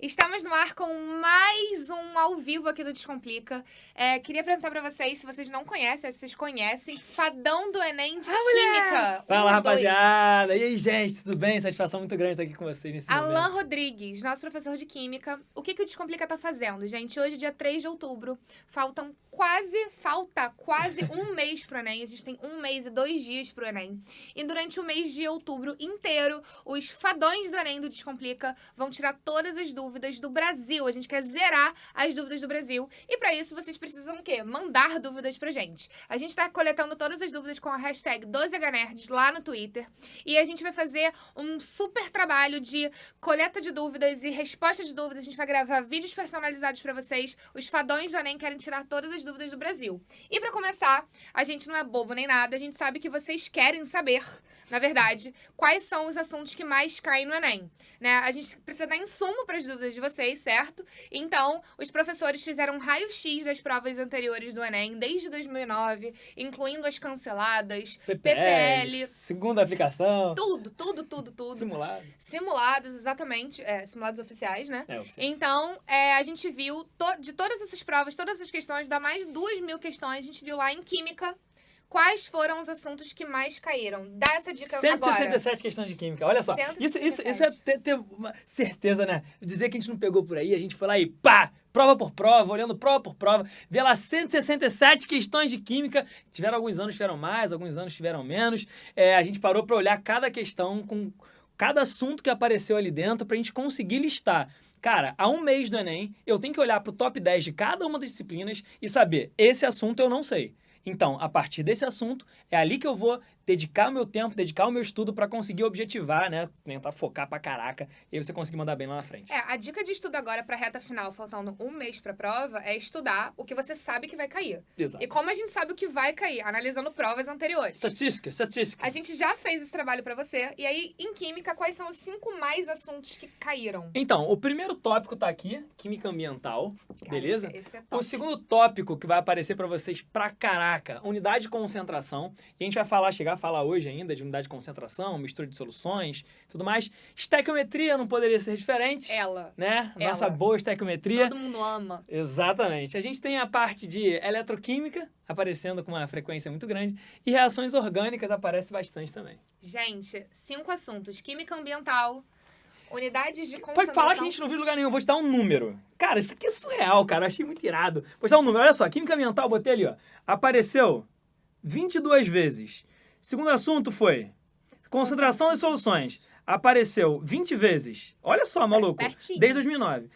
Estamos no ar com mais um ao vivo aqui do Descomplica. Queria apresentar pra vocês, se vocês não conhecem, acho que vocês conhecem, Fadão do Enem de Química. Fala, rapaziada! E aí, gente, tudo bem? Satisfação muito grande estar aqui com vocês nesse momento. Alan Rodrigues, nosso professor de Química. O que o Descomplica tá fazendo, gente? Hoje, dia 3 de outubro, falta quase um mês pro Enem. A gente tem 1 mês e 2 dias pro Enem. E durante o mês de outubro inteiro, os fadões do Enem do Descomplica vão tirar todas as dúvidas do Brasil. A gente quer zerar as dúvidas do Brasil. E pra isso, vocês precisam o quê? Mandar dúvidas pra gente. A gente tá coletando todas as dúvidas com a hashtag 12hnerds lá no Twitter. E a gente vai fazer um super trabalho de coleta de dúvidas e resposta de dúvidas. A gente vai gravar vídeos personalizados pra vocês. Os fadões do Enem querem tirar todas as dúvidas do Brasil. E pra começar, a gente não é bobo nem nada. A gente sabe que vocês querem saber, na verdade, quais são os assuntos que mais caem no Enem, né? A gente precisa dar insumo para as dúvidas de vocês, certo? Então, os professores fizeram um raio-x das provas anteriores do Enem, desde 2009, incluindo as canceladas, PPL, segunda aplicação. Tudo. Simulados, exatamente. Simulados oficiais, né? Oficial. Então, a gente viu de todas essas provas, todas essas questões, dá mais de 2.000 questões, a gente viu lá em Química. Quais foram os assuntos que mais caíram? Dá essa dica agora. 167 questões de química. Olha só. Isso é ter uma certeza, né? Dizer que a gente não pegou por aí, a gente foi lá e pá! Prova por prova, olhando prova por prova. Vê lá 167 questões de química. Tiveram alguns anos, tiveram mais, alguns anos tiveram menos. A gente parou pra olhar cada questão com cada assunto que apareceu ali dentro pra gente conseguir listar. Cara, há 1 mês do Enem, eu tenho que olhar pro top 10 de cada uma das disciplinas e saber, esse assunto eu não sei. Então, a partir desse assunto, é ali que eu vou dedicar o meu tempo, dedicar o meu estudo pra conseguir objetivar, né? Tentar focar pra caraca e aí você conseguir mandar bem lá na frente. A dica de estudo agora pra reta final, faltando 1 mês pra prova, é estudar o que você sabe que vai cair. Exato. E como a gente sabe o que vai cair? Analisando provas anteriores. Estatística. A gente já fez esse trabalho pra você. E aí, em Química, quais são os 5 mais assuntos que caíram? Então, o primeiro tópico tá aqui, Química Ambiental, beleza? Esse é top. O segundo tópico que vai aparecer pra vocês pra caraca, unidade de concentração. E a gente vai chegar a falar hoje ainda de unidade de concentração, mistura de soluções, tudo mais. Estequiometria não poderia ser diferente. Né? Nossa boa estequiometria. Todo mundo ama. Exatamente. A gente tem a parte de eletroquímica aparecendo com uma frequência muito grande e reações orgânicas aparece bastante também. Gente, 5 assuntos. Química ambiental, unidades de concentração... Pode falar que a gente não viu em lugar nenhum, eu vou te dar um número. Cara, isso aqui é surreal, cara, eu achei muito irado. Vou te dar um número, olha só, química ambiental, botei ali, ó. Apareceu 22 vezes. Segundo assunto foi concentração das soluções. Apareceu 20 vezes. Olha só, maluco. Pertinho. Desde 2009.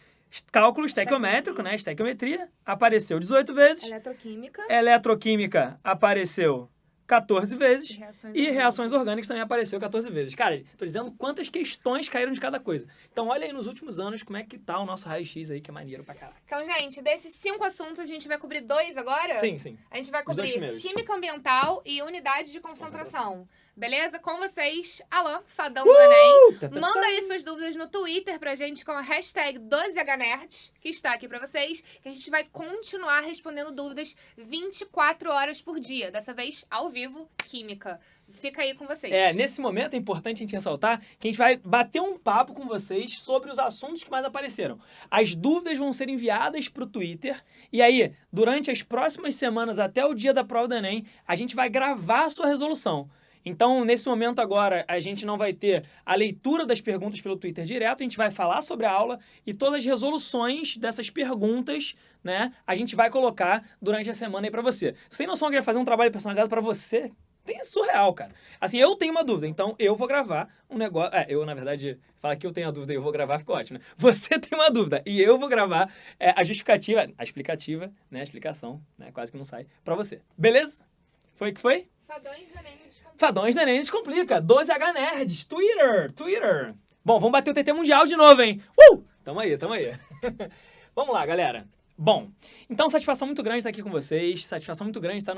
Cálculo estequiométrico, né? Estequiometria. Apareceu 18 vezes. Eletroquímica apareceu 14 vezes. E reações orgânicas também apareceu 14 vezes. Cara, tô dizendo quantas questões caíram de cada coisa. Então, olha aí nos últimos anos como é que tá o nosso raio-x aí, que é maneiro pra caralho. Então, gente, desses 5 assuntos, a gente vai cobrir 2 agora? Sim. A gente vai cobrir Química ambiental e unidade de concentração. Beleza? Com vocês, Alan, Fadão do Enem. Manda aí suas dúvidas no Twitter pra gente com a hashtag 12hnerds, que está aqui pra vocês, que a gente vai continuar respondendo dúvidas 24 horas por dia. Dessa vez, ao vivo, Química. Fica aí com vocês. Nesse momento é importante a gente ressaltar que a gente vai bater um papo com vocês sobre os assuntos que mais apareceram. As dúvidas vão ser enviadas pro Twitter e aí, durante as próximas semanas, até o dia da prova do Enem, a gente vai gravar a sua resolução. Então, nesse momento agora, a gente não vai ter a leitura das perguntas pelo Twitter direto, a gente vai falar sobre a aula e todas as resoluções dessas perguntas, né, a gente vai colocar durante a semana aí pra você. Você tem noção que vai fazer um trabalho personalizado pra você? É surreal, cara. Assim, eu tenho uma dúvida, então eu vou gravar um negócio... eu, na verdade, falar que eu tenho a dúvida e eu vou gravar ficou ótimo, né? Você tem uma dúvida e eu vou gravar a justificativa, a explicativa, né, a explicação, né, quase que não sai, pra você. Beleza? Foi o que foi? Fadões do Enem Descomplica. 12hnerds. Twitter. Bom, vamos bater o TT Mundial de novo, hein? Tamo aí. Vamos lá, galera. Bom, então satisfação muito grande estar aqui com vocês. Satisfação muito grande estar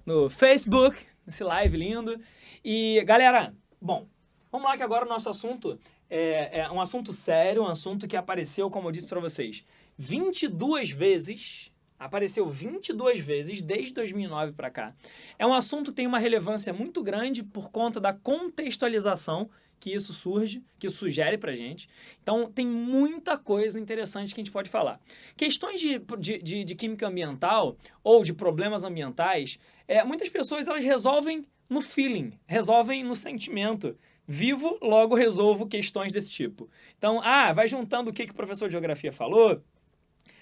no Facebook, nesse live lindo. E, galera, bom, vamos lá que agora o nosso assunto é um assunto sério, um assunto que apareceu, como eu disse pra vocês, 22 vezes... Apareceu 22 vezes desde 2009 para cá. É um assunto que tem uma relevância muito grande por conta da contextualização que isso surge, que isso sugere pra gente. Então, tem muita coisa interessante que a gente pode falar. Questões de química ambiental ou de problemas ambientais, muitas pessoas elas resolvem no feeling, resolvem no sentimento. Vivo, logo resolvo questões desse tipo. Então, vai juntando o que o professor de geografia falou,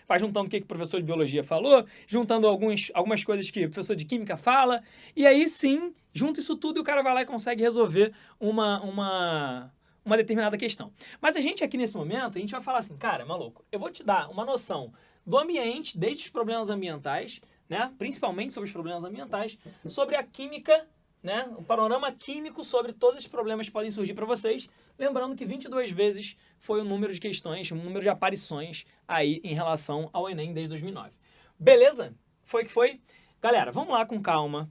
vai juntando o que o professor de biologia falou, juntando algumas coisas que o professor de química fala, e aí sim, junta isso tudo e o cara vai lá e consegue resolver uma determinada questão. Mas a gente aqui nesse momento, a gente vai falar assim, cara, maluco, eu vou te dar uma noção do ambiente, desde os problemas ambientais, né, principalmente sobre os problemas ambientais, sobre a química, né, um panorama químico sobre todos os problemas que podem surgir para vocês. Lembrando que 22 vezes foi o número de questões, o número de aparições aí em relação ao Enem desde 2009. Beleza? Foi que foi? Galera, vamos lá com calma,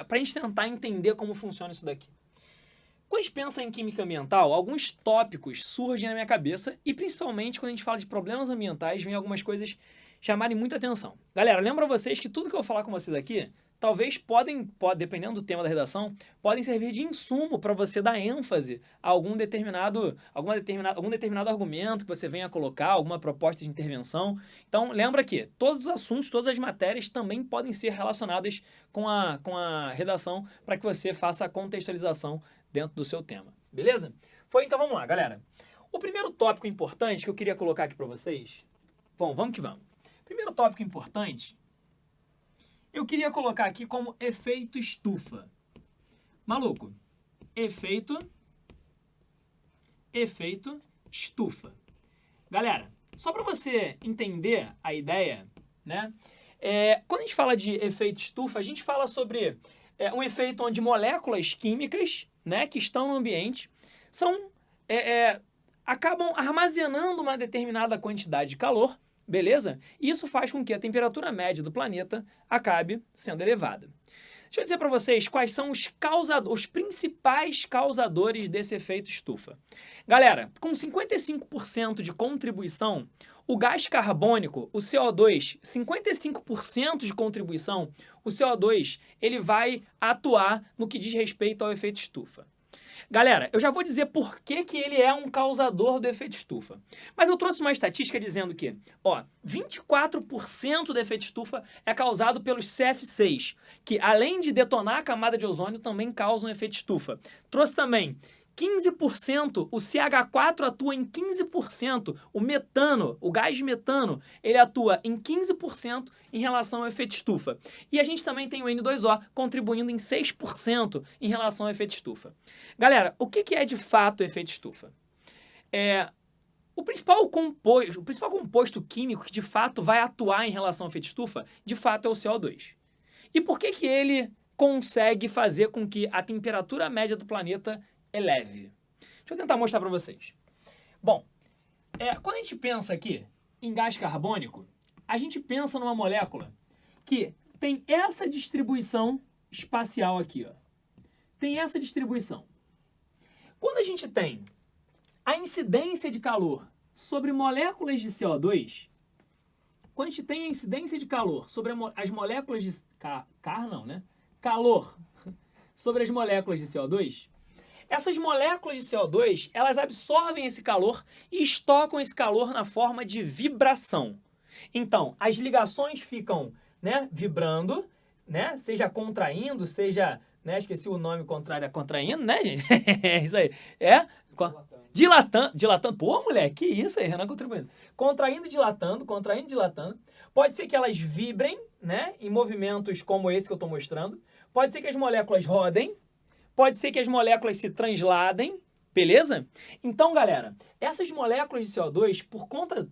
para a gente tentar entender como funciona isso daqui. Quando a gente pensa em química ambiental, alguns tópicos surgem na minha cabeça e principalmente quando a gente fala de problemas ambientais, vem algumas coisas chamarem muita atenção. Galera, lembra vocês que tudo que eu vou falar com vocês aqui talvez dependendo do tema da redação, podem servir de insumo para você dar ênfase a algum determinado argumento que você venha colocar, alguma proposta de intervenção. Então, lembra que todos os assuntos, todas as matérias também podem ser relacionadas com a redação para que você faça a contextualização dentro do seu tema. Beleza? Então vamos lá, galera. O primeiro tópico importante que eu queria colocar aqui para vocês... Bom, vamos que vamos. Primeiro tópico importante... Eu queria colocar aqui como efeito estufa. Maluco, efeito estufa. Galera, só para você entender a ideia, né? Quando a gente fala de efeito estufa, a gente fala sobre um efeito onde moléculas químicas, né, que estão no ambiente, acabam armazenando uma determinada quantidade de calor. Beleza? E isso faz com que a temperatura média do planeta acabe sendo elevada. Deixa eu dizer para vocês quais são os principais causadores desse efeito estufa. Galera, com 55% de contribuição, o gás carbônico, o CO2, 55% de contribuição, o CO2, ele vai atuar no que diz respeito ao efeito estufa. Galera, eu já vou dizer por que ele é um causador do efeito estufa. Mas eu trouxe uma estatística dizendo que, 24% do efeito estufa é causado pelos CF6, que além de detonar a camada de ozônio, também causam efeito estufa. Trouxe também 15%, o CH4 atua em 15%, o metano, o gás metano, ele atua em 15% em relação ao efeito estufa. E a gente também tem o N2O contribuindo em 6% em relação ao efeito estufa. Galera, o que é de fato o efeito estufa? O principal composto químico que de fato vai atuar em relação ao efeito estufa, de fato é o CO2. E por que ele consegue fazer com que a temperatura média do planeta eleve? Deixa eu tentar mostrar para vocês. Bom, quando a gente pensa aqui em gás carbônico, a gente pensa numa molécula que tem essa distribuição espacial aqui, ó. Tem essa distribuição. Quando a gente tem a incidência de calor sobre moléculas de CO2, quando a gente tem a incidência de calor sobre as moléculas de... Calor sobre as moléculas de CO2, essas moléculas de CO2, elas absorvem esse calor e estocam esse calor na forma de vibração. Então, as ligações ficam, né, vibrando, né, seja contraindo, seja, né, esqueci o nome contrário, contraindo, né, gente? É isso aí. Dilatando. Pô, mulher, que isso aí, Renan contribuindo. Contraindo, dilatando. Pode ser que elas vibrem, né, em movimentos como esse que eu estou mostrando. Pode ser que as moléculas rodem. Pode ser que as moléculas se transladem, beleza? Então, galera, essas moléculas de CO2,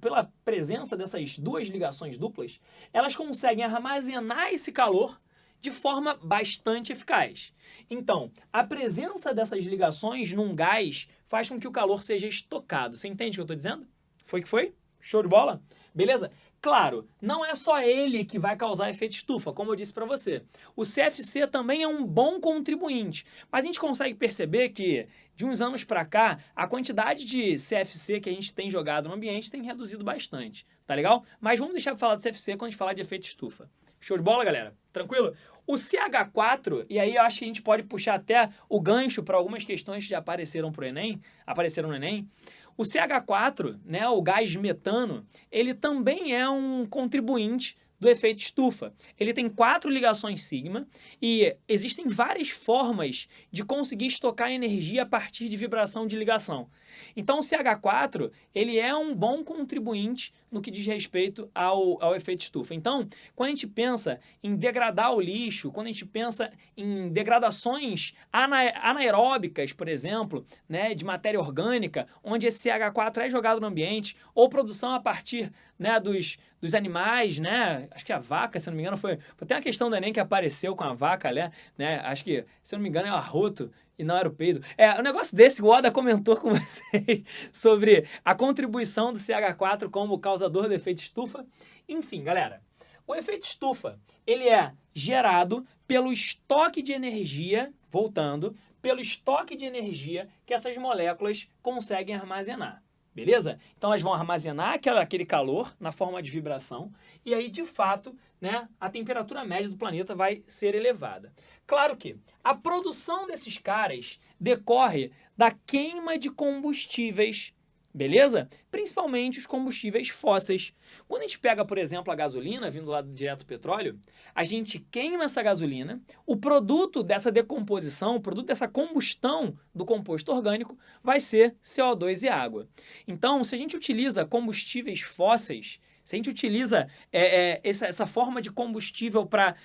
pela presença dessas duas ligações duplas, elas conseguem armazenar esse calor de forma bastante eficaz. Então, a presença dessas ligações num gás faz com que o calor seja estocado. Você entende o que eu estou dizendo? Foi que foi? Show de bola? Beleza? Claro, não é só ele que vai causar efeito estufa, como eu disse para você. O CFC também é um bom contribuinte, mas a gente consegue perceber que, de uns anos para cá, a quantidade de CFC que a gente tem jogado no ambiente tem reduzido bastante, tá legal? Mas vamos deixar de falar de CFC quando a gente falar de efeito estufa. Show de bola, galera? Tranquilo? O CH4, e aí eu acho que a gente pode puxar até o gancho para algumas questões que já apareceram no Enem. O CH4, né, o gás metano, ele também é um contribuinte do efeito estufa. Ele tem 4 ligações sigma e existem várias formas de conseguir estocar energia a partir de vibração de ligação. Então o CH4, ele é um bom contribuinte no que diz respeito ao efeito estufa. Então, quando a gente pensa em degradar o lixo, quando a gente pensa em degradações anaeróbicas, por exemplo, né, de matéria orgânica, onde esse CH4 é jogado no ambiente, ou produção a partir, né, dos animais, né? Acho que a vaca, se não me engano, foi até uma questão do Enem que apareceu com a vaca, né? Acho que, se não me engano, é o arroto e não era o peido. Um negócio desse, o Oda comentou com vocês sobre a contribuição do CH4 como causador do efeito estufa. Enfim, galera, o efeito estufa, ele é gerado pelo estoque de energia, voltando, pelo estoque de energia que essas moléculas conseguem armazenar. Beleza? Então elas vão armazenar aquele calor na forma de vibração e aí, de fato, né, a temperatura média do planeta vai ser elevada. Claro que a produção desses caras decorre da queima de combustíveis, beleza? Principalmente os combustíveis fósseis. Quando a gente pega, por exemplo, a gasolina, vindo lá direto do petróleo, a gente queima essa gasolina, o produto dessa decomposição, o produto dessa combustão do composto orgânico vai ser CO2 e água. Então, se a gente utiliza combustíveis fósseis, se a gente utiliza essa forma de combustível para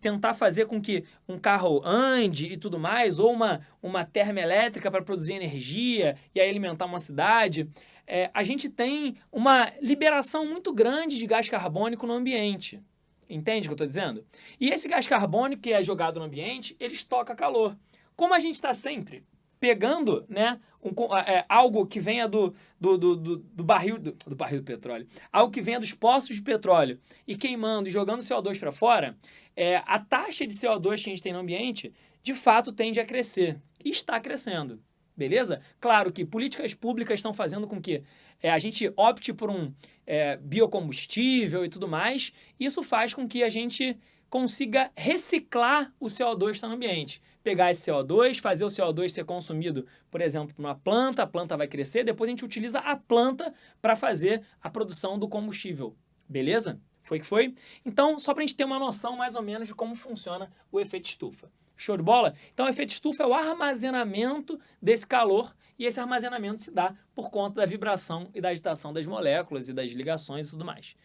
tentar fazer com que um carro ande e tudo mais, ou uma termoelétrica para produzir energia e aí alimentar uma cidade, a gente tem uma liberação muito grande de gás carbônico no ambiente. Entende o que eu estou dizendo? E esse gás carbônico que é jogado no ambiente, ele estoca calor. Como a gente está sempre pegando, né, algo que venha do barril do petróleo, algo que venha dos poços de petróleo e queimando e jogando CO2 para fora, a taxa de CO2 que a gente tem no ambiente, de fato, tende a crescer. E está crescendo. Beleza? Claro que políticas públicas estão fazendo com que a gente opte por um biocombustível e tudo mais. Isso faz com que a gente consiga reciclar o CO2 que está no ambiente. Pegar esse CO2, fazer o CO2 ser consumido, por exemplo, por uma planta, a planta vai crescer, depois a gente utiliza a planta para fazer a produção do combustível. Beleza? Foi que foi? Então, só para a gente ter uma noção mais ou menos de como funciona o efeito estufa. Show de bola? Então, o efeito estufa é o armazenamento desse calor e esse armazenamento se dá por conta da vibração e da agitação das moléculas e das ligações e tudo mais.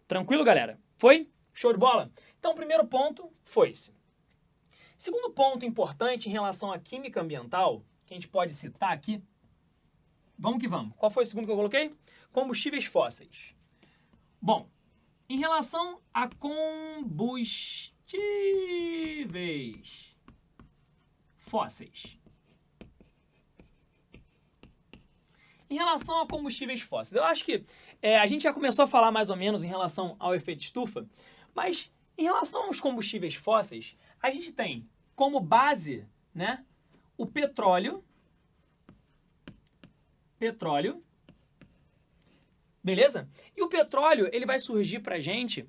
Tranquilo, galera? Foi? Show de bola? Então, o primeiro ponto foi esse. Segundo ponto importante em relação à química ambiental, que a gente pode citar aqui, vamos que vamos. Qual foi o segundo que eu coloquei? Combustíveis fósseis. Bom, em relação a combustíveis fósseis. Em relação a combustíveis fósseis, eu acho que a gente já começou a falar mais ou menos em relação ao efeito estufa, mas em relação aos combustíveis fósseis, a gente tem como base, né, o petróleo, beleza? E o petróleo, ele vai surgir pra gente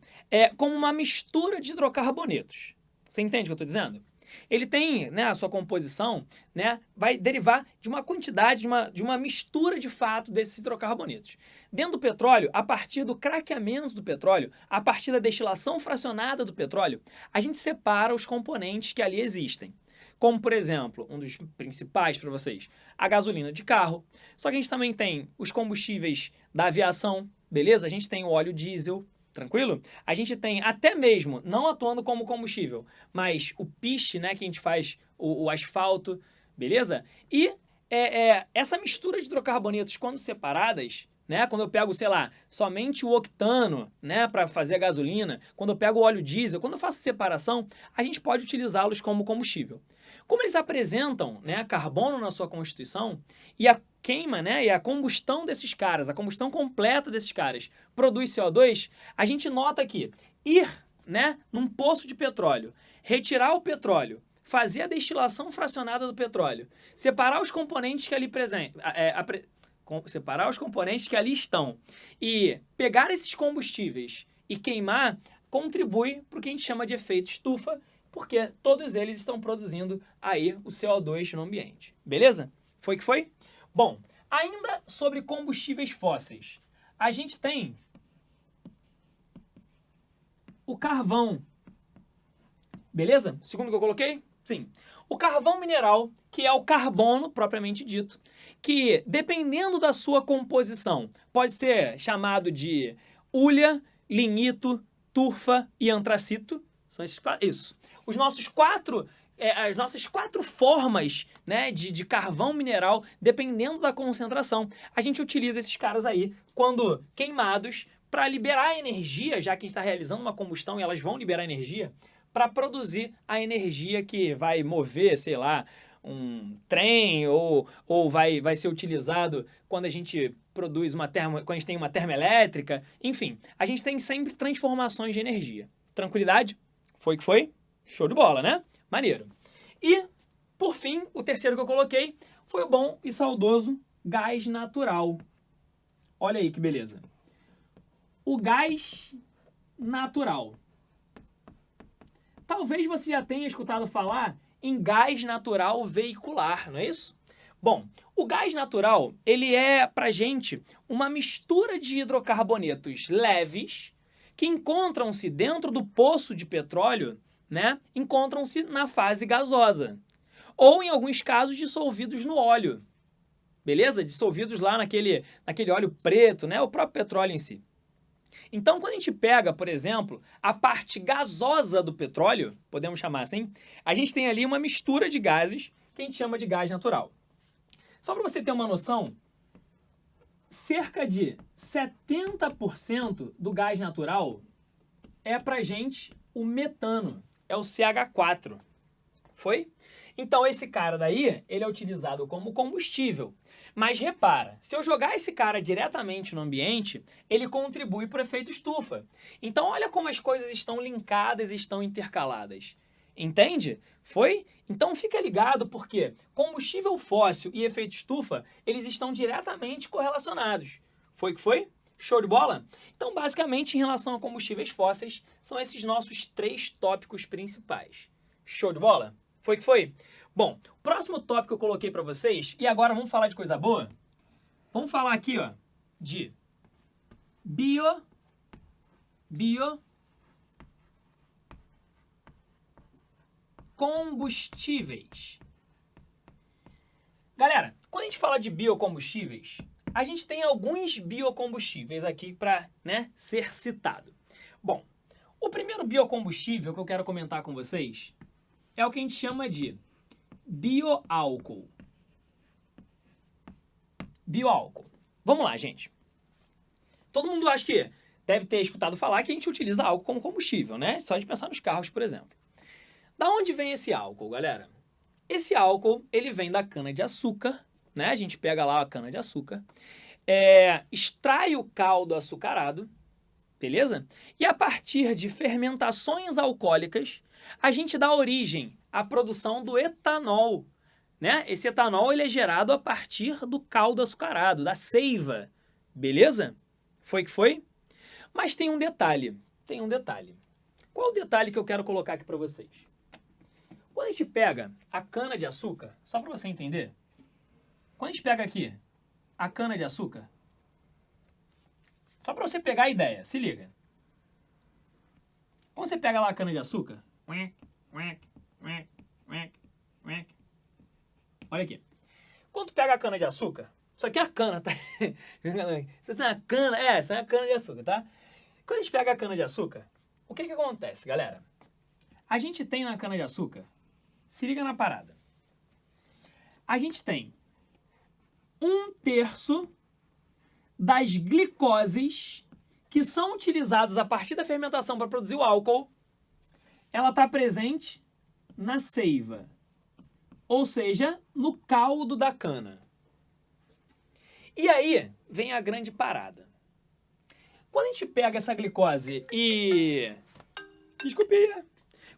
como uma mistura de hidrocarbonetos. Você entende o que eu estou dizendo? Ele tem, né, a sua composição, né, vai derivar de uma quantidade, de uma mistura de fato desses hidrocarbonetos. Dentro do petróleo, a partir do craqueamento do petróleo, a partir da destilação fracionada do petróleo, a gente separa os componentes que ali existem. Como, por exemplo, um dos principais para vocês, a gasolina de carro. Só que a gente também tem os combustíveis da aviação, beleza? A gente tem o óleo diesel. Tranquilo? A gente tem até mesmo, não atuando como combustível, mas o piche, né, que a gente faz o asfalto, beleza? E essa mistura de hidrocarbonetos, quando separadas, né, quando eu pego, sei lá, somente o octano, né, para fazer a gasolina, quando eu pego o óleo diesel, quando eu faço separação, a gente pode utilizá-los como combustível. Como eles apresentam, né, carbono na sua constituição e a queima, né, e a combustão desses caras, a combustão completa desses caras produz CO2, a gente nota que ir, né, num poço de petróleo, retirar o petróleo, fazer a destilação fracionada do petróleo, separar os componentes que ali separar os componentes que ali estão e pegar esses combustíveis e queimar, contribui para o que a gente chama de efeito estufa, porque todos eles estão produzindo aí o CO2 no ambiente. Beleza? Foi que foi? Bom, ainda sobre combustíveis fósseis, a gente tem o carvão. Beleza? Segundo que eu coloquei? Sim. O carvão mineral, que é o carbono propriamente dito, que dependendo da sua composição, pode ser chamado de hulha, lignito, turfa e antracito. São esses quatro. Isso. As nossas quatro formas, né, de carvão mineral, dependendo da concentração, a gente utiliza esses caras aí quando queimados para liberar energia, já que a gente está realizando uma combustão e elas vão liberar energia, para produzir a energia que vai mover, sei lá, um trem ou vai ser utilizado quando a gente produz quando a gente tem uma termoelétrica. Enfim, a gente tem sempre transformações de energia. Tranquilidade? Foi que foi? Show de bola, né? Maneiro. E, por fim, o terceiro que eu coloquei foi o bom e saudoso gás natural. Olha aí que beleza. O gás natural. Talvez você já tenha escutado falar em gás natural veicular, não é isso? Bom, o gás natural, ele é, pra gente, uma mistura de hidrocarbonetos leves que encontram-se dentro do poço de petróleo, né? Encontram-se na fase gasosa. Ou, em alguns casos, dissolvidos no óleo. Beleza? Dissolvidos lá naquele óleo preto, né? O próprio petróleo em si. Então, quando a gente pega, por exemplo, a parte gasosa do petróleo, podemos chamar assim, a gente tem ali uma mistura de gases que a gente chama de gás natural. Só para você ter uma noção, cerca de 70% do gás natural é pra gente o metano, é o CH4. Foi? Então, esse cara daí, ele é utilizado como combustível. Mas repara, se eu jogar esse cara diretamente no ambiente, ele contribui para o efeito estufa. Então, olha como as coisas estão linkadas e estão intercaladas. Entende? Foi? Então, fica ligado porque combustível fóssil e efeito estufa, eles estão diretamente correlacionados. Foi que foi? Show de bola? Então, basicamente, em relação a combustíveis fósseis, são esses nossos 3 tópicos principais. Show de bola? Foi que foi? Bom, o próximo tópico que eu coloquei para vocês, e agora vamos falar de coisa boa? Vamos falar aqui, ó, de biocombustíveis. Galera, quando a gente fala de biocombustíveis, a gente tem alguns biocombustíveis aqui para, né, ser citado. Bom, o primeiro biocombustível que eu quero comentar com vocês é o que a gente chama de bioálcool. Bioálcool. Vamos lá, gente. Todo mundo acha que deve ter escutado falar que a gente utiliza álcool como combustível, né? Só de pensar nos carros, por exemplo. Da onde vem esse álcool, galera? Esse álcool, ele vem da cana-de-açúcar, né? A gente pega lá a cana-de-açúcar, extrai o caldo açucarado, beleza? E a partir de fermentações alcoólicas, a gente dá origem à produção do etanol, né? Esse etanol ele é gerado a partir do caldo açucarado, da seiva, beleza? Foi que foi? Mas tem um detalhe, Qual o detalhe que eu quero colocar aqui para vocês? Quando a gente pega a cana-de-açúcar, só para você entender, quando a gente pega aqui a cana-de-açúcar, só para você pegar a ideia, se liga. Quando você pega lá a cana-de-açúcar, olha aqui. Quando tu pega a cana-de-açúcar, isso aqui é a cana, tá? Isso é uma cana, essa é a cana-de-açúcar, tá? Quando a gente pega a cana-de-açúcar, o que acontece, galera? A gente tem na cana-de-açúcar, se liga na parada. A gente tem 1/3 das glicoses que são utilizadas a partir da fermentação para produzir o álcool, ela está presente na seiva, ou seja, no caldo da cana. E aí vem a grande parada. Quando a gente pega essa glicose e...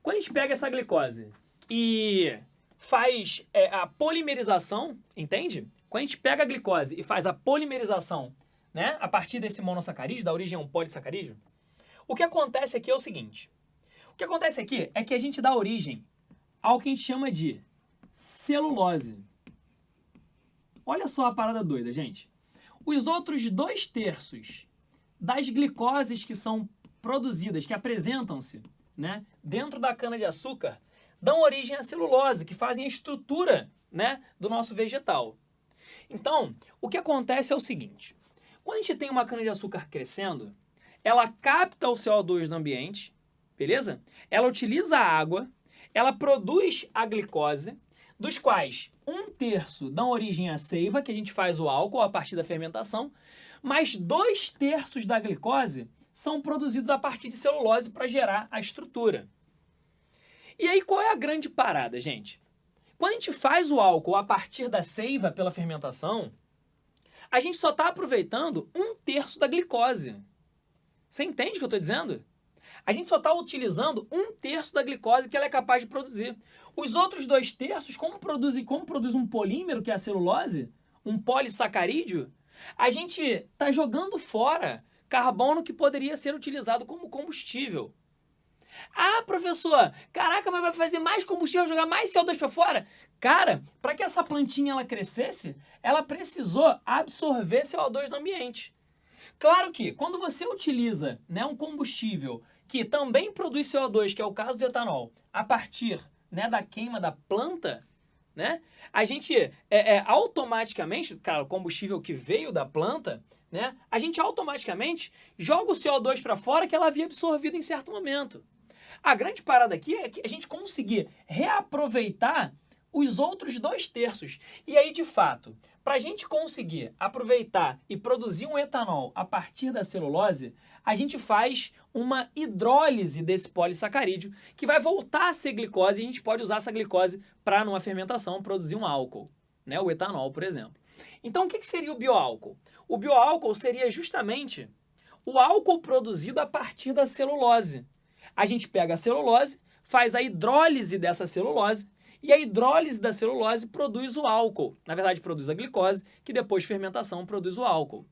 Quando a gente pega essa glicose e faz a polimerização, entende? Quando a gente pega a glicose e faz a polimerização, né, a partir desse monossacarídeo, da origem a um polissacarídeo, O que acontece aqui é o seguinte. O que acontece aqui é que a gente dá origem ao que a gente chama de celulose. Olha só a parada doida, gente. Os outros 2/3 das glicoses que são produzidas, que apresentam-se, né, dentro da cana-de-açúcar, dão origem à celulose, que fazem a estrutura, né, do nosso vegetal. Então, o que acontece é o seguinte. Quando a gente tem uma cana-de-açúcar crescendo, ela capta o CO2 do ambiente, beleza? Ela utiliza a água, ela produz a glicose, dos quais 1/3 dão origem à seiva, que a gente faz o álcool a partir da fermentação, mas 2/3 da glicose são produzidos a partir de celulose para gerar a estrutura. E aí, qual é a grande parada, gente? Quando a gente faz o álcool a partir da seiva pela fermentação, a gente só está aproveitando 1/3 da glicose. Você entende o que eu estou dizendo? A gente só está utilizando 1/3 da glicose que ela é capaz de produzir. Os outros 2/3, como produz um polímero, que é a celulose, um polissacarídeo, a gente está jogando fora carbono que poderia ser utilizado como combustível. Ah, professor, caraca, mas vai fazer mais combustível, jogar mais CO2 para fora? Cara, para que essa plantinha ela crescesse, ela precisou absorver CO2 do ambiente. Claro que quando você utiliza, né, um combustível que também produz CO2, que é o caso do etanol, a partir, né, da queima da planta, né, a gente automaticamente, cara, o combustível que veio da planta, né, a gente automaticamente joga o CO2 para fora que ela havia absorvido em certo momento. A grande parada aqui é que a gente conseguir reaproveitar os outros 2/3. E aí, de fato, para a gente conseguir aproveitar e produzir um etanol a partir da celulose, a gente faz uma hidrólise desse polissacarídeo, que vai voltar a ser glicose, e a gente pode usar essa glicose para, numa fermentação, produzir um álcool, né? O etanol, por exemplo. Então, o que seria o bioálcool? O bioálcool seria justamente o álcool produzido a partir da celulose. A gente pega a celulose, faz a hidrólise dessa celulose, e a hidrólise da celulose produz o álcool. Na verdade, produz a glicose, que depois de fermentação produz o álcool.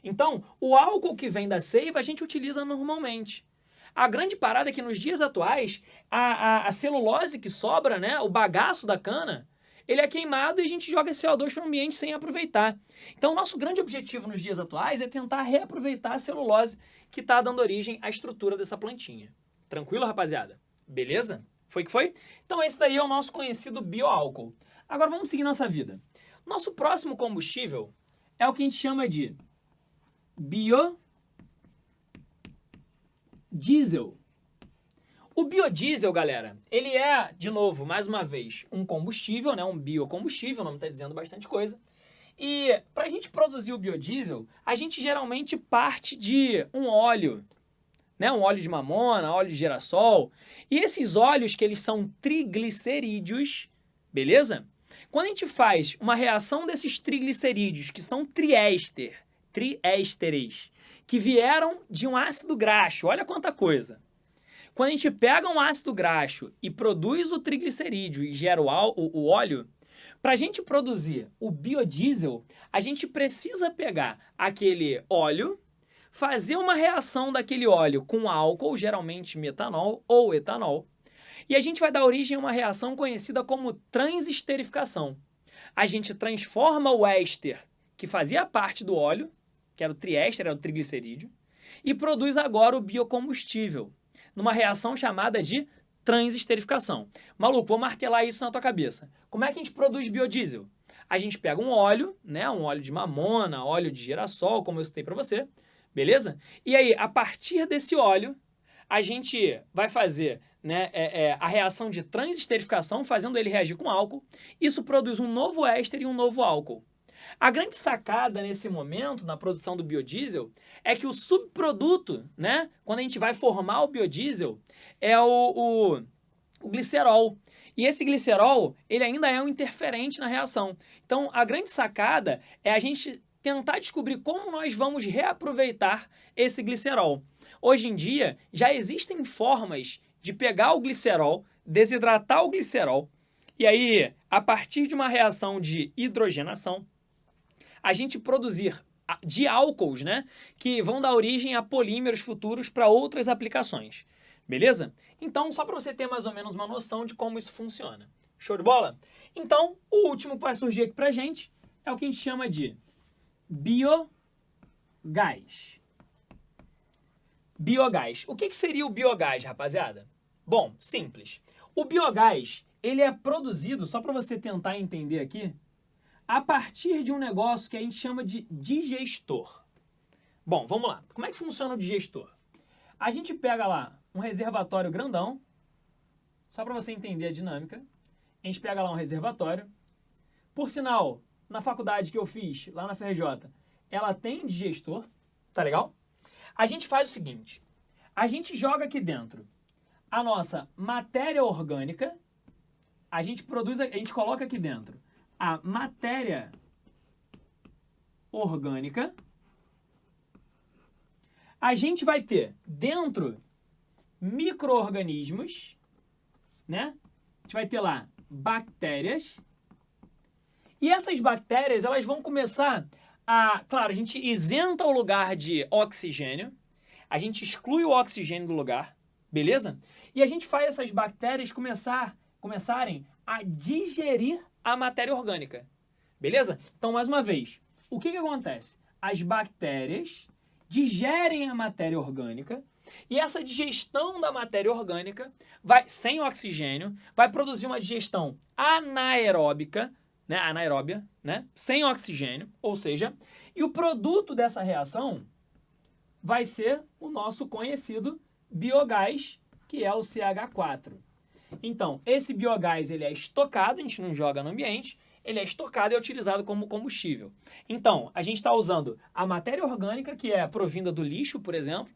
Então, o álcool que vem da seiva a gente utiliza normalmente. A grande parada é que nos dias atuais, a celulose que sobra, né, o bagaço da cana, ele é queimado e a gente joga esse CO2 para o ambiente sem aproveitar. Então, o nosso grande objetivo nos dias atuais é tentar reaproveitar a celulose que está dando origem à estrutura dessa plantinha. Tranquilo, rapaziada? Beleza? Foi que foi? Então, esse daí é o nosso conhecido bioálcool. Agora, vamos seguir nossa vida. Nosso próximo combustível é o que a gente chama de biodiesel. O biodiesel, galera, ele é, de novo, mais uma vez, um combustível, né? Um biocombustível, o nome está dizendo bastante coisa. E para a gente produzir o biodiesel, a gente geralmente parte de um óleo, né? Um óleo de mamona, óleo de girassol. E esses óleos que eles são triglicerídeos, beleza? Quando a gente faz uma reação desses triglicerídeos, que são triésteres, que vieram de um ácido graxo, olha quanta coisa. Quando a gente pega um ácido graxo e produz o triglicerídeo e gera o óleo, para a gente produzir o biodiesel, a gente precisa pegar aquele óleo, fazer uma reação daquele óleo com álcool, geralmente metanol ou etanol, e a gente vai dar origem a uma reação conhecida como transesterificação. A gente transforma o éster, que fazia parte do óleo, que era o triéster, era o triglicerídeo, e produz agora o biocombustível, numa reação chamada de transesterificação. Maluco, vou martelar isso na tua cabeça. Como é que a gente produz biodiesel? A gente pega um óleo, né, um óleo de mamona, óleo de girassol, como eu citei para você, beleza? E aí, a partir desse óleo, a gente vai fazer, né, a reação de transesterificação, fazendo ele reagir com álcool. Isso produz um novo éster e um novo álcool. A grande sacada nesse momento, na produção do biodiesel, é que o subproduto, né, quando a gente vai formar o biodiesel, é o glicerol. E esse glicerol, ele ainda é um interferente na reação. Então, a grande sacada é a gente tentar descobrir como nós vamos reaproveitar esse glicerol. Hoje em dia, já existem formas de pegar o glicerol, desidratar o glicerol, e aí, a partir de uma reação de hidrogenação, a gente produzir de álcools, né? Que vão dar origem a polímeros futuros para outras aplicações. Beleza? Então, só para você ter mais ou menos uma noção de como isso funciona. Show de bola? Então, o último que vai surgir aqui pra gente é o que a gente chama de biogás. Biogás. O que seria o biogás, rapaziada? Bom, simples. O biogás, ele é produzido, só para você tentar entender aqui, a partir de um negócio que a gente chama de digestor. Bom, vamos lá. Como é que funciona o digestor? A gente pega lá um reservatório grandão, só para você entender a dinâmica. A gente pega lá um reservatório. Por sinal, na faculdade que eu fiz, lá na FRJ, ela tem digestor, tá legal? A gente faz o seguinte, a gente joga aqui dentro a nossa matéria orgânica, a gente coloca aqui dentro a matéria orgânica, a gente vai ter dentro micro-organismos, né? A gente vai ter lá bactérias, e essas bactérias, elas vão começar claro, a gente isenta o lugar de oxigênio, a gente exclui o oxigênio do lugar, beleza? E a gente faz essas bactérias começarem a digerir a matéria orgânica, beleza? Então, mais uma vez, o que acontece? As bactérias digerem a matéria orgânica, e essa digestão da matéria orgânica, sem oxigênio, vai produzir uma digestão anaeróbica, né, anaeróbia, né, sem oxigênio, ou seja, e o produto dessa reação vai ser o nosso conhecido biogás, que é o CH4. Então, esse biogás ele é estocado, a gente não joga no ambiente, ele é estocado e é utilizado como combustível. Então, a gente está usando a matéria orgânica, que é provinda do lixo, por exemplo,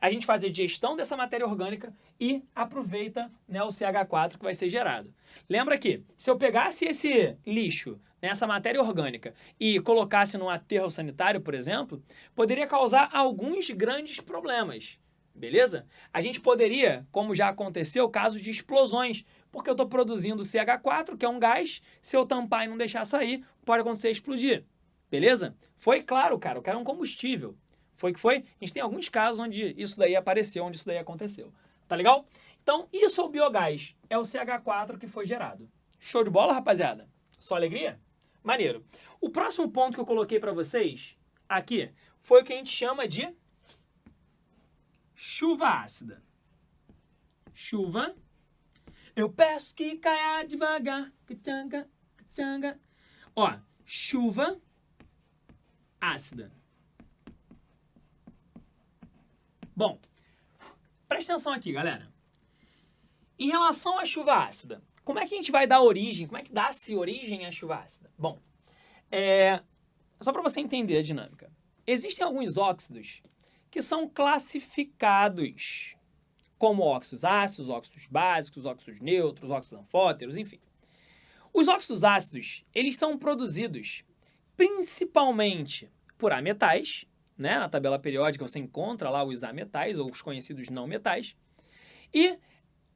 a gente faz a digestão dessa matéria orgânica e aproveita, né, o CH4 que vai ser gerado. Lembra que, se eu pegasse esse lixo, né, essa matéria orgânica, e colocasse num aterro sanitário, por exemplo, poderia causar alguns grandes problemas, beleza? A gente poderia, como já aconteceu, casos de explosões, porque eu estou produzindo CH4, que é um gás, se eu tampar e não deixar sair, pode acontecer explodir, beleza? Foi claro, cara, o cara é um combustível. Foi que foi? A gente tem alguns casos onde isso daí apareceu, onde isso daí aconteceu. Tá legal? Então, isso é o biogás. É o CH4 que foi gerado. Show de bola, rapaziada? Só alegria? Maneiro. O próximo ponto que eu coloquei pra vocês aqui foi o que a gente chama de chuva ácida. Chuva. Eu peço que caia devagar. Cachanga, cachanga. Ó, chuva ácida. Bom, presta atenção aqui, galera. Em relação à chuva ácida, como é que a gente vai dar origem, como é que dá-se origem à chuva ácida? Bom, só para você entender a dinâmica. Existem alguns óxidos que são classificados como óxidos ácidos, óxidos básicos, óxidos neutros, óxidos anfóteros, enfim. Os óxidos ácidos, eles são produzidos principalmente por ametais, né? Na tabela periódica você encontra lá os ametais, ou os conhecidos não metais, e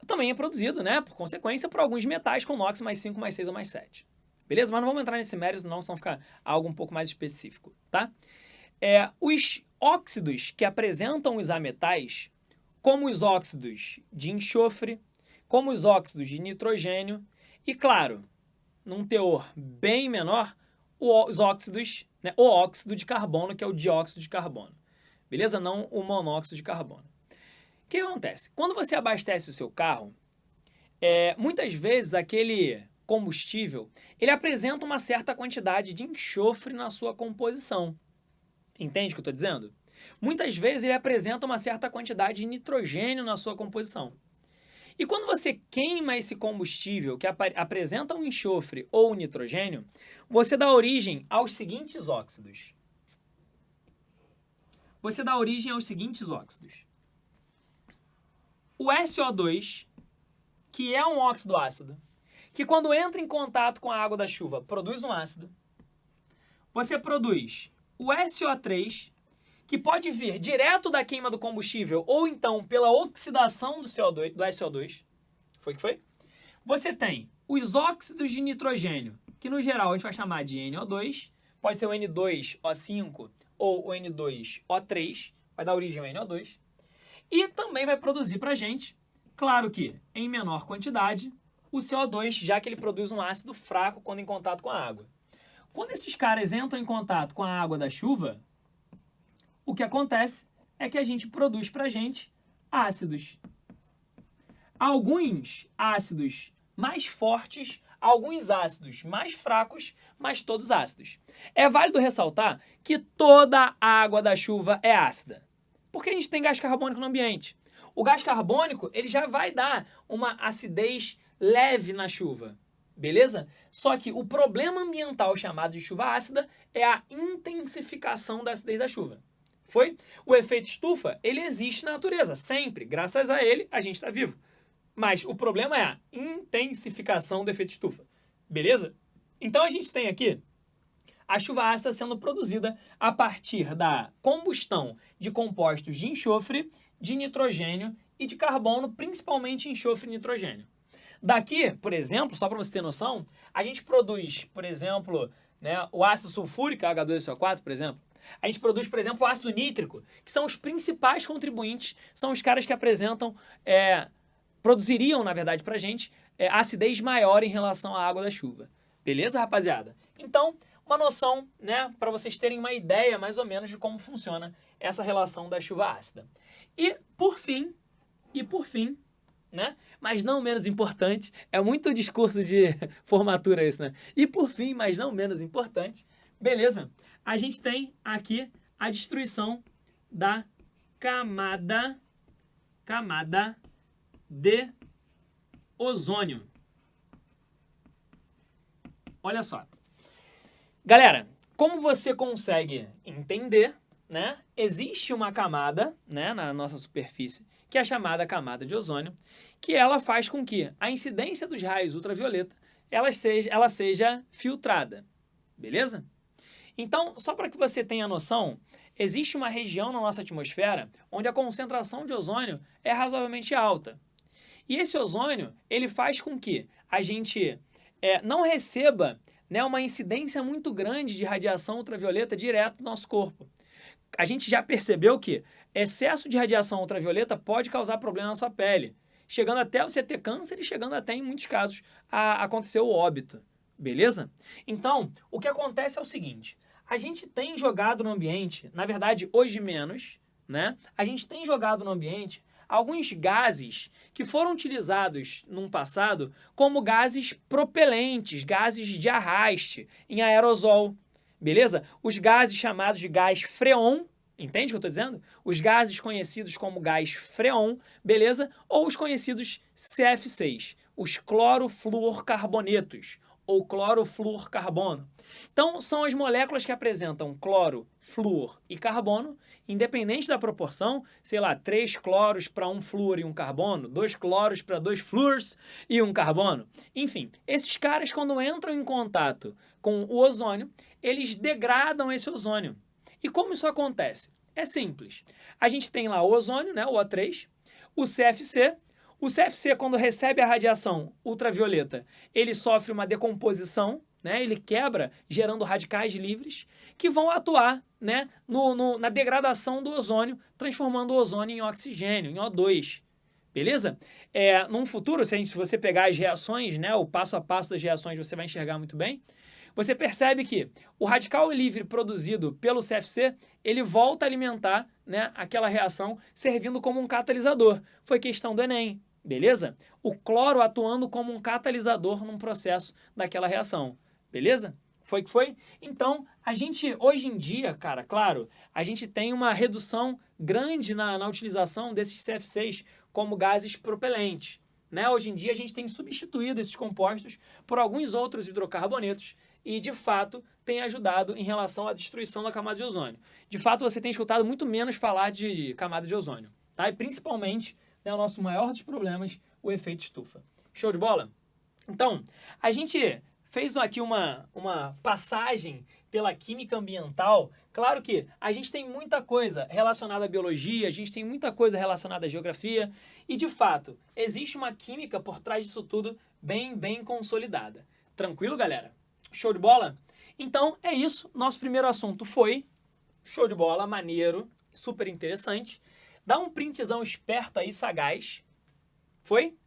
também é produzido, né, por consequência, por alguns metais com NOx mais 5, mais 6 ou mais 7. Beleza? Mas não vamos entrar nesse mérito, não, senão fica algo um pouco mais específico, tá? Os óxidos que apresentam os ametais, como os óxidos de enxofre, como os óxidos de nitrogênio, e claro, num teor bem menor, os óxidos, né, o óxido de carbono, que é o dióxido de carbono. Beleza? Não o monóxido de carbono. O que acontece? Quando você abastece o seu carro, muitas vezes aquele combustível, ele apresenta uma certa quantidade de enxofre na sua composição. Entende o que eu estou dizendo? Muitas vezes ele apresenta uma certa quantidade de nitrogênio na sua composição. E quando você queima esse combustível que apresenta um enxofre ou um nitrogênio, você dá origem aos seguintes óxidos. Você dá origem aos seguintes óxidos. O SO2, que é um óxido ácido, que quando entra em contato com a água da chuva produz um ácido. Você produz o SO3, que pode vir direto da queima do combustível ou então pela oxidação do SO2. Foi que foi? Você tem os óxidos de nitrogênio, que no geral a gente vai chamar de NO2, pode ser o N2O5 ou o N2O3, vai dar origem ao NO2, e também vai produzir para a gente, claro que em menor quantidade, o CO2, já que ele produz um ácido fraco quando em contato com a água. Quando esses caras entram em contato com a água da chuva, o que acontece é que a gente produz para a gente ácidos. Alguns ácidos mais fortes, alguns ácidos mais fracos, mas todos ácidos. É válido ressaltar que toda a água da chuva é ácida, porque a gente tem gás carbônico no ambiente. O gás carbônico, ele já vai dar uma acidez leve na chuva, beleza? Só que o problema ambiental chamado de chuva ácida é a intensificação da acidez da chuva. Foi? O efeito estufa, ele existe na natureza, sempre. Graças a ele, a gente está vivo. Mas o problema é a intensificação do efeito estufa. Beleza? Então a gente tem aqui a chuva ácida sendo produzida a partir da combustão de compostos de enxofre, de nitrogênio e de carbono, principalmente enxofre e nitrogênio. Daqui, por exemplo, só para você ter noção, a gente produz, por exemplo, né, o ácido sulfúrico, H2SO4, por exemplo. A gente produz, por exemplo, o ácido nítrico, que são os principais contribuintes, são os caras que apresentam, produziriam, na verdade, pra gente, acidez maior em relação à água da chuva. Beleza, rapaziada? Então, uma noção, né, para vocês terem uma ideia, mais ou menos, de como funciona essa relação da chuva ácida. E, por fim, né, mas não menos importante, é muito discurso de formatura isso, né? E, por fim, mas não menos importante, beleza? A gente tem aqui a destruição da camada de ozônio. Olha só. Galera, como você consegue entender, né? Existe uma camada, né, na nossa superfície, que é a chamada camada de ozônio, que ela faz com que a incidência dos raios ultravioleta ela seja filtrada. Beleza? Então, só para que você tenha noção, existe uma região na nossa atmosfera onde a concentração de ozônio é razoavelmente alta. E esse ozônio, ele faz com que a gente não receba, né, uma incidência muito grande de radiação ultravioleta direto do nosso corpo. A gente já percebeu que excesso de radiação ultravioleta pode causar problema na sua pele, chegando até você ter câncer e chegando até, em muitos casos, a acontecer o óbito. Beleza? Então, o que acontece é o seguinte: a gente tem jogado no ambiente, na verdade, hoje menos, né? A gente tem jogado no ambiente alguns gases que foram utilizados num passado como gases propelentes, gases de arraste em aerosol, beleza? Os gases chamados de gás freon, entende o que eu estou dizendo? Os gases conhecidos como gás freon, beleza? Ou os conhecidos CF6, os clorofluorcarbonetos, ou clorofluorcarbono. Então, são as moléculas que apresentam cloro, flúor e carbono, independente da proporção, sei lá, 3 cloros para 1 flúor e 1 carbono, 2 cloros para 2 flúors e 1 carbono. Enfim, esses caras, quando entram em contato com o ozônio, eles degradam esse ozônio. E como isso acontece? É simples. A gente tem lá o ozônio, né, o O3, o CFC. O CFC, quando recebe a radiação ultravioleta, ele sofre uma decomposição, né? Ele quebra, gerando radicais livres, que vão atuar, né, na degradação do ozônio, transformando o ozônio em oxigênio, em O2. Beleza? Num futuro, se você pegar as reações, né, o passo a passo das reações, você vai enxergar muito bem. Você percebe que o radical livre produzido pelo CFC, ele volta a alimentar, né, aquela reação, servindo como um catalisador. Foi questão do Enem, beleza? O cloro atuando como um catalisador num processo daquela reação, beleza? Foi que foi? Então, a gente, hoje em dia, cara, claro, a gente tem uma redução grande na utilização desses CF6 como gases propelentes, né? Hoje em dia, a gente tem substituído esses compostos por alguns outros hidrocarbonetos e, de fato, tem ajudado em relação à destruição da camada de ozônio. De fato, você tem escutado muito menos falar de camada de ozônio, tá? E, principalmente, né, o nosso maior dos problemas, o efeito estufa. Show de bola? Então, a gente fez aqui uma passagem pela química ambiental. Claro que a gente tem muita coisa relacionada à biologia, a gente tem muita coisa relacionada à geografia e, de fato, existe uma química por trás disso tudo bem consolidada. Tranquilo, galera? Show de bola? Então, é isso. Nosso primeiro assunto foi Show de bola, maneiro, super interessante. Dá um printzão esperto aí, sagaz. Foi?